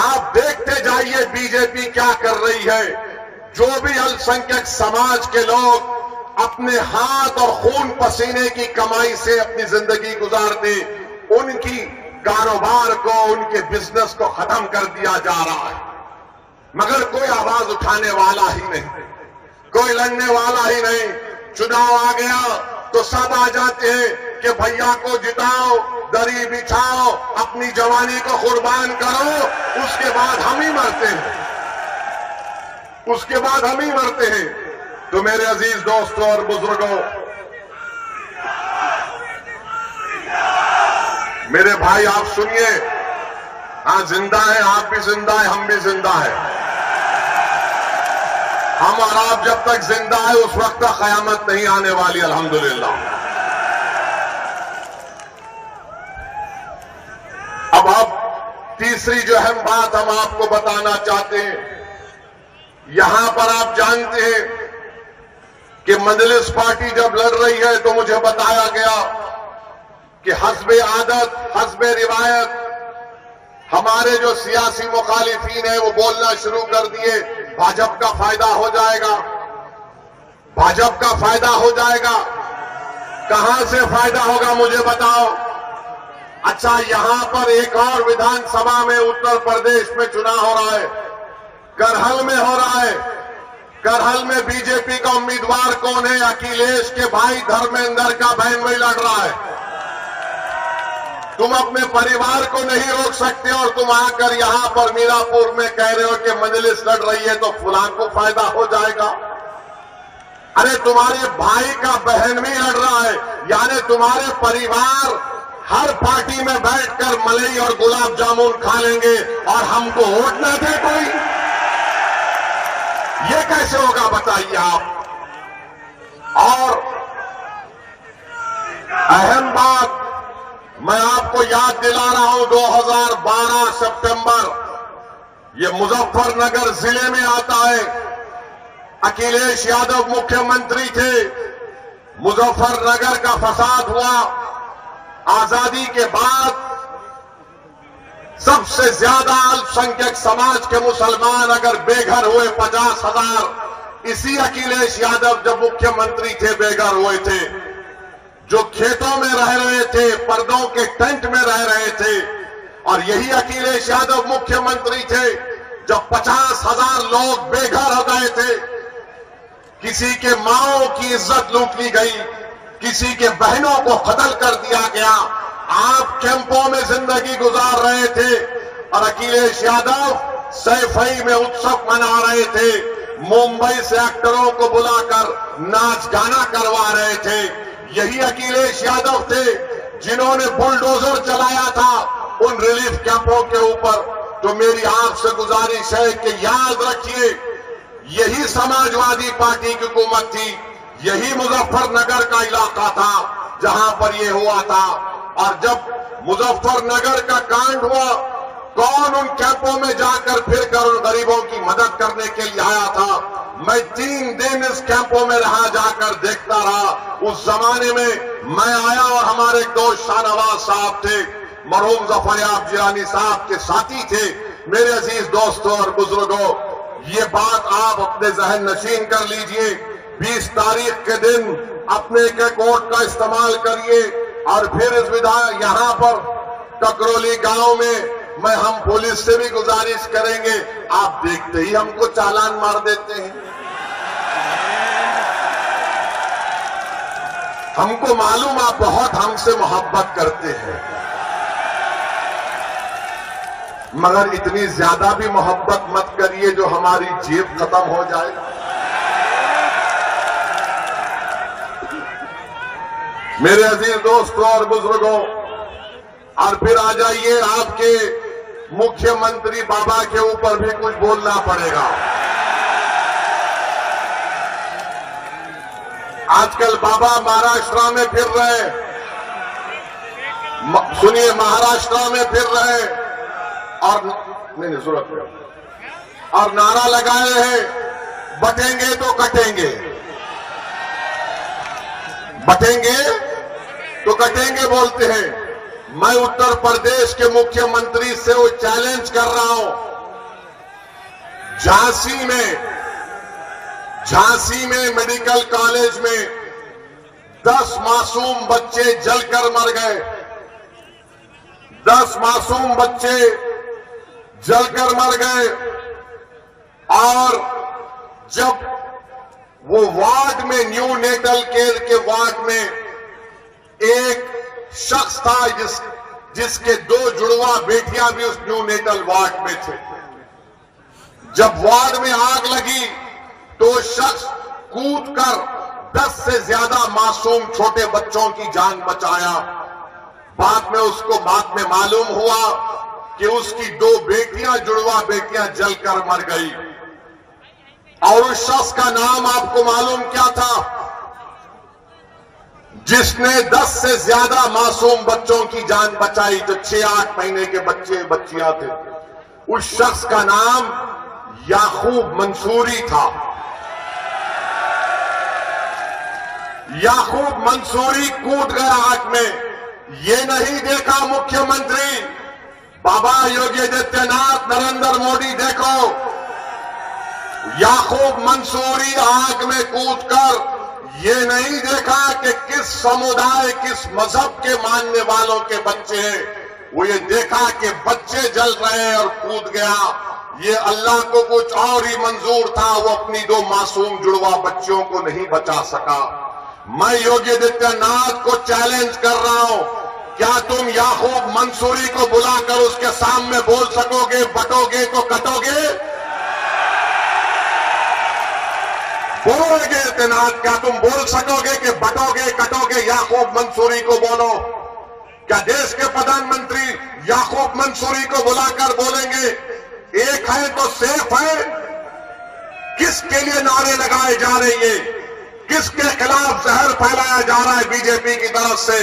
आप देखते जाइए बीजेपी क्या कर रही है। जो भी अल्पसंख्यक समाज के लोग अपने हाथ और खून पसीने की कमाई से अपनी जिंदगी गुजारते, उनकी कारोबार को, उनके बिजनेस को खत्म कर दिया जा रहा है, मगर कोई आवाज उठाने वाला ही नहीं, कोई लड़ने वाला ही नहीं। चुनाव आ गया तो सब आ जाते हैं कि भैया को जिताओ, दरी बिछाओ, अपनी जवानी को कुर्बान करो, उसके बाद हम ही मरते हैं, उसके बाद हम ही मरते हैं। तो मेरे अजीज दोस्तों और बुजुर्गों, मेरे भाई आप सुनिए, हाँ जिंदा है, आप भी जिंदा है, हम भी जिंदा है। हम और आप जब तक जिंदा है उस वक्त तक कयामत नहीं आने वाली, अल्हम्दुलिल्लाह। अब तीसरी जो अहम बात हम आपको बताना चाहते हैं, यहां पर आप जानते हैं कि मजलिस पार्टी जब लड़ रही है तो मुझे बताया गया कि हस्बे आदत, हस्बे रिवायत हमारे जो सियासी मुखालिफीन है वो बोलना शुरू कर दिए, भाजपा का फायदा हो जाएगा, भाजपा का फायदा हो जाएगा। कहां से फायदा होगा मुझे बताओ। अच्छा, यहां पर एक और विधानसभा में उत्तर प्रदेश में चुनाव हो रहा है, करहल में हो रहा है। करहल में बीजेपी का उम्मीदवार कौन है? अखिलेश के भाई धर्मेंद्र का बहन वही लड़ रहा है। तुम अपने परिवार को नहीं रोक सकते और तुम आकर यहां पर मीरापुर में कह रहे हो कि मजलिस लड़ रही है तो फुलां को फायदा हो जाएगा। अरे तुम्हारे भाई का बहन भी लड़ रहा है, यानी तुम्हारे परिवार हर पार्टी में बैठकर मलाई और गुलाब जामुन खा लेंगे और हमको वोट न दे कोई। ये कैसे होगा बताइए आप। और अहम बात मैं आपको याद दिला रहा हूं, 2012 सितंबर, ये मुजफ्फरनगर जिले में आता है। अखिलेश यादव मुख्यमंत्री थे, मुजफ्फरनगर का फसाद हुआ। आजादी के बाद सबसे ज्यादा अल्पसंख्यक समाज के मुसलमान अगर बेघर हुए 50,000, इसी अखिलेश यादव जब मुख्यमंत्री थे बेघर हुए थे। जो खेतों में रह रहे थे, पर्दों के टेंट में रह रहे थे, और यही अखिलेश यादव मुख्यमंत्री थे जब 50,000 लोग बेघर हो गए थे। किसी के माओं की इज्जत लूट ली गई, किसी के बहनों को कत्ल कर दिया गया। आप कैंपों में जिंदगी गुजार रहे थे और अखिलेश यादव सैफई में उत्सव मना रहे थे, मुंबई से एक्टरों को बुलाकर नाच गाना करवा रहे थे। यही अखिलेश यादव थे जिन्होंने बुलडोजर चलाया था उन रिलीफ कैंपों के ऊपर। तो मेरी आपसे गुजारिश है कि याद रखिए, यही समाजवादी पार्टी की हुकूमत थी, यही मुजफ्फरनगर का इलाका था जहां पर यह हुआ था। और जब मुजफ्फरनगर का कांड हुआ, कौन उन कैंपों में जाकर फिर कर उन गरीबों की मदद करने के लिए आया था? मैं 3 दिन इस कैंपों में रहा, जाकर देखता रहा। उस जमाने में मैं आया और हमारे दोस्त शाहनवाज साहब थे, मरहूम जफरयाब जिलानी साहब के साथी थे। मेरे अजीज दोस्तों और बुजुर्गों, ये बात आप अपने जहन नशीन कर लीजिए। 20 तारीख के दिन अपने के कोर्ट का इस्तेमाल करिए और फिर इस विधान यहां पर ककरोली गांव में हम पुलिस से भी गुजारिश करेंगे, आप देखते ही हमको चालान मार देते हैं। हमको मालूम आप बहुत हमसे मोहब्बत करते हैं, मगर इतनी ज्यादा भी मोहब्बत मत करिए जो हमारी जेब खत्म हो जाए। मेरे अजीज दोस्तों और बुजुर्गों, और फिर आ जाइए, आपके मुख्यमंत्री बाबा के ऊपर भी कुछ बोलना पड़ेगा। आजकल बाबा महाराष्ट्र में फिर रहे, सुनिए, महाराष्ट्र में फिर रहे और नहीं जरूरत नहीं, और नारा लगाए हैं, बटेंगे तो कटेंगे, बटेंगे तो कटेंगे बोलते हैं। मैं उत्तर प्रदेश के मुख्यमंत्री से वो चैलेंज कर रहा हूं। झांसी में मेडिकल कॉलेज में 10 मासूम बच्चे जलकर मर गए। 10 मासूम बच्चे जलकर मर गए। और जब वो वार्ड में न्यू नेटल केयर के वार्ड में एक शख्स था जिसके 2 जुड़वा बेटियां भी उस न्यू नेटल वार्ड में थे। जब वार्ड में आग लगी तो शख्स कूदकर 10 से ज्यादा मासूम छोटे बच्चों की जान बचाया। बाद में मालूम हुआ कि उसकी 2 बेटियां जुड़वा बेटियां जलकर मर गई। और उस शख्स का नाम आपको मालूम क्या था? जिसने 10 से ज्यादा मासूम बच्चों की जान बचाई, जो 6-8 महीने के बच्चे बच्चियां थे। उस शख्स का नाम याकूब मंसूरी था। याकूब मंसूरी कूद गया आग में। ये नहीं देखा मुख्यमंत्री बाबा योगी आदित्यनाथ, नरेंद्र मोदी, देखो याकूब मंसूरी आग में कूदकर ये नहीं देखा कि किस समुदाय, किस मजहब के मानने वालों के बच्चे हैं। वो ये देखा कि बच्चे जल रहे हैं और कूद गया। ये अल्लाह को कुछ और ही मंजूर था। वो अपनी 2 मासूम जुड़वा बच्चियों को नहीं बचा सका। मैं योगी आदित्यनाथ को चैलेंज कर रहा हूं, क्या तुम याकूब मंसूरी को बुलाकर उसके सामने बोल सकोगे बटोगे तो कटोगे? बोलोगे आदित्यनाथ, क्या तुम बोल सकोगे कि बटोगे कटोगे? याकूब मंसूरी को बोलो। क्या देश के प्रधानमंत्री याकूब मंसूरी को बुलाकर बोलेंगे एक है तो सेफ है? किसके लिए नारे लगाए जा रहे हैं? किसके खिलाफ जहर फैलाया जा रहा है बीजेपी की तरफ से?